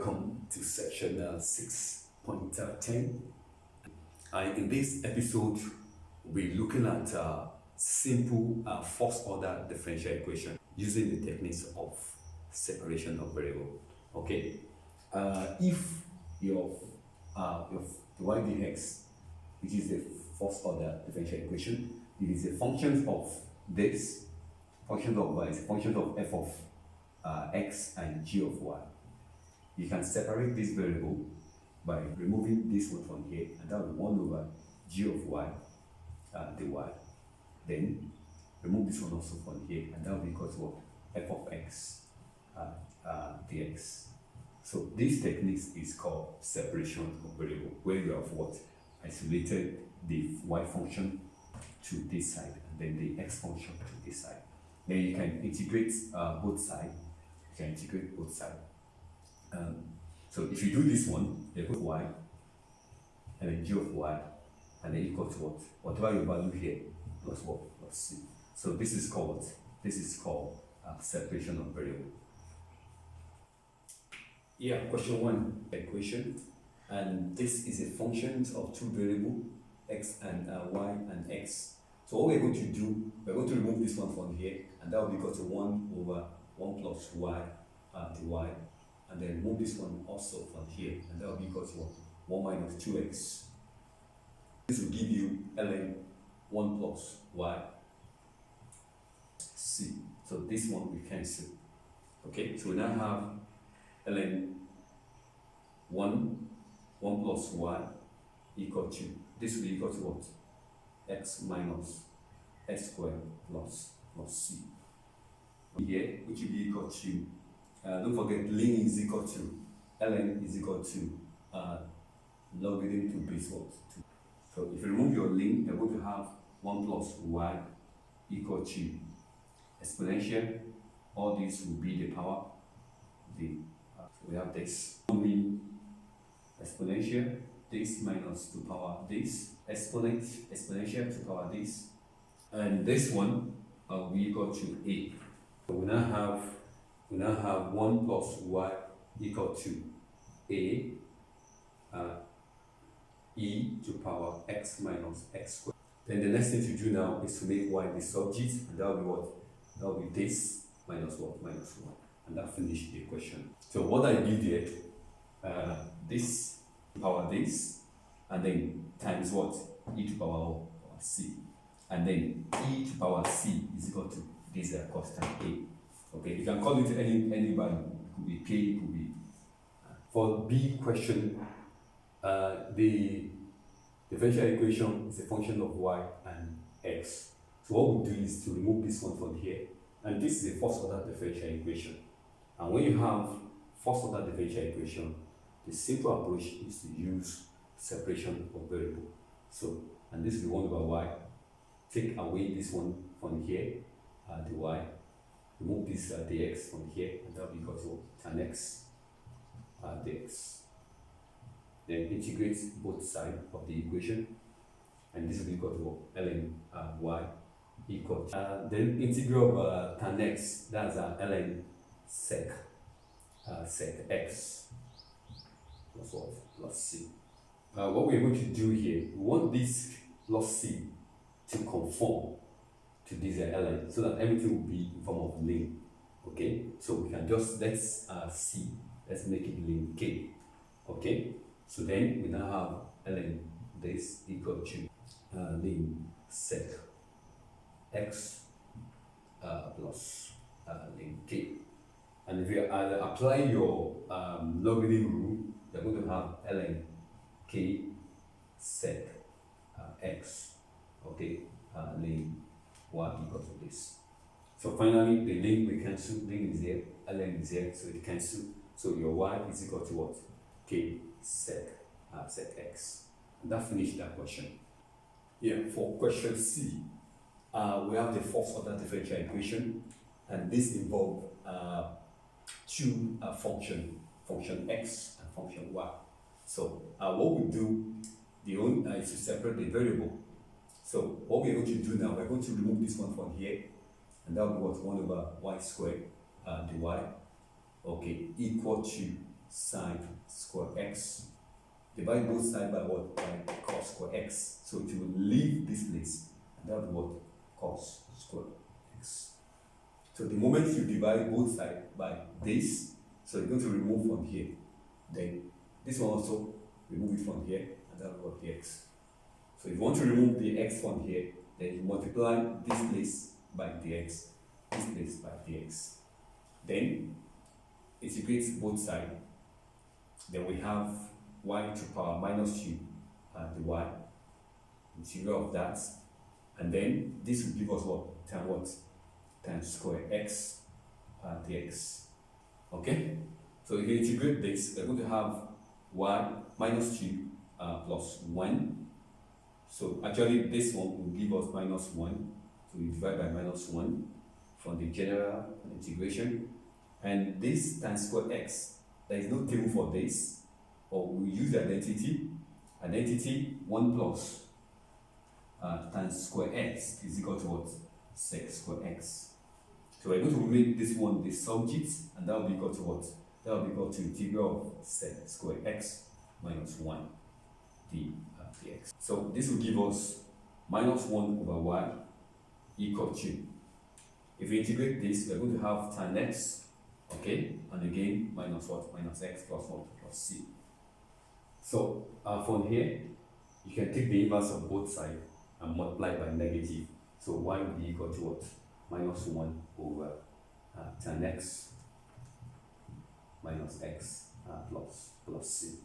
Welcome to section 6.10. In this episode, we're looking at simple first order differential equation using the techniques of separation of variable. Okay, if your y dx, which is the first order differential equation, it is a function of this, function of y, is a function of f of x and g of y. You can separate this variable by removing this one from here, and that will be 1 over g of y dy. Then remove this one also from here, and that will be equal to what? F of x dx. So this technique is called separation of variable, where you have what? Isolated the y function to this side, and then the x function to this side. Then you can integrate both sides. You can integrate both sides. So if you do this one, you put y, and then g of y, and then equal to what? Whatever your value here, plus what? Plus c. So this is called what? This is called separation of variable. Yeah, question 1 equation, and this is a function of two variables, x and y and x. So what we're going to do, we're going to remove this one from here, and that will be equal to 1 over 1 plus y dy. And then move this one also from here, and that will be equal to 1 minus 2x. This will give you ln 1 plus y c. So this one we cancel. Okay, so we now have ln 1 plus y equal to, this will be equal to what? X minus s squared plus c. Here, which will be equal to, don't forget, ln is equal to, ln is equal to logarithm to base what? 2. So if you remove your ln, you're going to have 1 plus y equal to exponential. All this will be the power. So we have this. Mean exponential, this minus to power this, exponential to power this. And this one will be equal to a. So we now have 1 plus y equal to a e to power x minus x squared. Then the next thing to do now is to make y the subject, and that will be what? That will be this minus what? Minus 1. And that finished the equation. So what I did here, this to power this, and then times what? E to power c. And then e to power c is equal to this constant a. Okay, you can call it any value. It could be k, it could be. For B question, the differential equation is a function of y and x. So what we do is to remove this one from here, and this is a first order differential equation. And when you have first order differential equation, the simple approach is to use separation of variable. So, and this is 1 over y. Take away this one from here, dy. Remove this dx from here, and that will be equal to tan x dx. Then integrate both sides of the equation, and this will be equal to ln y equal to, then integral of tan x, that's ln sec x plus what? Plus c. What we're going to do here, we want this plus c to conform to this ln, so that everything will be in form of ln. Okay, so we can just, let's make it ln k. Okay, so then we now have ln this equal to ln sec x plus ln k. And if you apply your logarithm rule, you're going to have ln k sec x, okay, ln y equal to this. So finally, the ln we cancel, ln is here, ln is here, so it cancel. So your y is equal to what? K sec x. And that finished that question. Yeah, for question C, we have the first order differential equation, and this involves two function x and function y. So what we do, is to separate the variable. So what we're going to do now, we're going to remove this one from here, and that will be what? 1 over y squared dy, okay, equal to sine square x. Divide both sides by what? By cos square x. So it will leave this place, and that will be what? Cos square x. So the moment you divide both sides by this, so you're going to remove from here. Then this one also, remove it from here, and that will be x. So if you want to remove the x from here, then you multiply this place by dx, this place by dx. Then integrate both sides. Then we have y to power minus 2 and the y, integral of that. And then this will give us what? Times what? Times square x dx. Okay? So if you integrate this, we're going to have y minus 2 plus 1. So actually this one will give us minus 1. So we divide by minus 1 from the general integration. And this times square x, there is no table for this, or we use the identity. Identity 1 plus times square x is equal to what? Sec square x. So we're going to make this one the subject, and that will be equal to what? That will be equal to integral of sec square x minus 1 dx. So this will give us minus 1 over y equal to, if we integrate this, we're going to have tan x, okay, and again minus what? Minus x plus what? Plus c. So from here, you can take the inverse of both sides and multiply by negative. So y will be equal to what? Minus 1 over tan x minus x plus c.